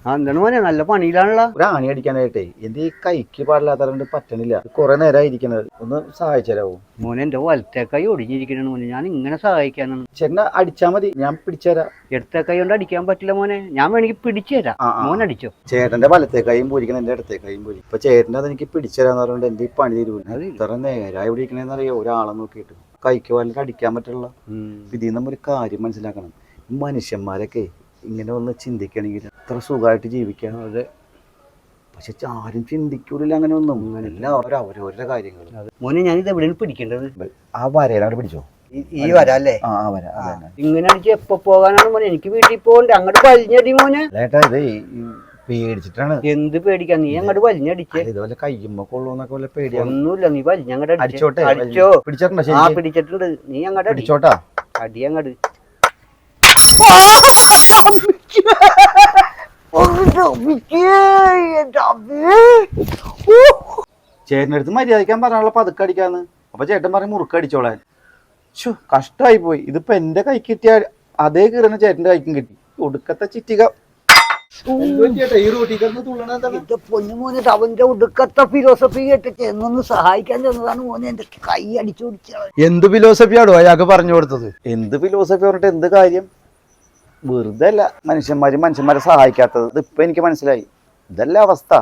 എന്താണ് മോനെ നല്ല പണിയിലാണല്ലോ. ഒരു ആണി അടിക്കാനായിട്ടേ എന്റെ ഈ കൈക്ക് പാടില്ലാത്തതുകൊണ്ട് പറ്റണില്ല. കുറെ നേരമായി ഇരിക്കുന്നത്. ഒന്ന് സഹായിച്ചാലാവോ? മോനെ എന്റെ വലത്തേക്കായി ഒടിഞ്ഞിരിക്കണ മോനെ, ഞാൻ ഇങ്ങനെ സഹായിക്കാനാണ്. ചേട്ടനെ അടിച്ചാ മതി, ഞാൻ പിടിച്ചുതരാം. ഇടത്തേക്കായി കൊണ്ട് അടിക്കാൻ പറ്റില്ല മോനെ, ഞാൻ വേണമെങ്കിൽ പിടിച്ചു തരാം. മോൻ അടിച്ചോ. ചേട്ടന്റെ വലത്തേക്കായും പോയിരിക്കണം, എന്റെ ഇടത്തേക്കായും പോയി. ഇപ്പൊ ചേട്ടൻ്റെ അത് എനിക്ക് പിടിച്ചു തരാന്ന് പറഞ്ഞിട്ട് എന്റെ ഈ പണി തരൂല. ഇത്ര നേരമായി ഇവിടെ ഇരിക്കണേന്നറിയോ? ഒരാളെ നോക്കിയിട്ട് കൈക്ക് വല്ലതും അടിക്കാൻ പറ്റുള്ള. ഇതിൽ നമ്മൾ ഒരു കാര്യം മനസ്സിലാക്കണം. മനുഷ്യന്മാരൊക്കെ ഇങ്ങനെ ഒന്ന് ചിന്തിക്കണമെങ്കിൽ എത്ര സുഖമായിട്ട് ജീവിക്കാം. അതെ, പക്ഷെ ആരും ചിന്തിക്കൂല അങ്ങനെ ഒന്നും. എല്ലാവരും അവരവരുടെ കാര്യങ്ങൾ. മോനെ ഞാനിത് എവിടെയാണ് പിടിക്കേണ്ടത്? ആ വരയിലാണ് പിടിച്ചോ. ഈ വര അല്ലേ? ഇങ്ങനെ അടിച്ച് എപ്പോ പോകാനാണ് മോനെ? എനിക്ക് വീട്ടിൽ പോകണ്ടേ? അങ്ങോട്ട് വലിഞ്ഞടി മോനെ. ഏട്ടാ ഇത് പേടിച്ചിട്ടാണ്. എന്ത് പേടിക്കാൻ? നീ അങ്ങോട്ട് വലിഞ്ഞടിച്ചേ. ഇതുപോലെ കയ്യുമ്പോ കൊള്ളൂന്നൊക്കെ വല്ല പേടിയാണ്. ഒന്നുമില്ല, നീ വലിഞ്ഞങ്ങോട്ട് അടിച്ചോട്ടെ. അടിച്ചോ. പിടിച്ചിട്ടുണ്ട്. പിടിച്ചിട്ടുണ്ട്. നീ അങ്ങോട്ട് അടിച്ചോട്ടാ. അടി അങ്ങോട്ട്. ചേട്ടൻ്റെ അടുത്ത് മര്യാദക്കാൻ പറഞ്ഞാലുള്ള പതുക്കെ അടിക്കാന്ന്. അപ്പൊ ചേട്ടൻ പറഞ്ഞ് മുറുക്കടിച്ചോളാൻ. കഷ്ടമായി പോയി. ഇതിപ്പോ എന്റെ കൈ കിട്ടിയ അതേ കീറണ ചേട്ടന്റെ കൈക്കും കിട്ടി. ഒടുക്കത്തെ ചിറ്റിക. അവന്റെ ഒടുക്കത്തെ ഫിലോസഫി കേട്ടിട്ട് എന്നൊന്ന് സഹായിക്കാൻ ചെന്നതാണ് മോനെ. എന്റെ കൈ അടിച്ചു പിടിച്ചത്. എന്ത് ഫിലോസഫിയാണോ അയാൾക്ക് പറഞ്ഞു കൊടുത്തത്? എന്ത് ഫിലോസഫി പറഞ്ഞിട്ട് എന്ത് കാര്യം? വെറുതെ അല്ല മനുഷ്യന്മാരെ സഹായിക്കാത്തത്. ഇതിപ്പോ എനിക്ക് മനസ്സിലായി. ഇതല്ല അവസ്ഥ.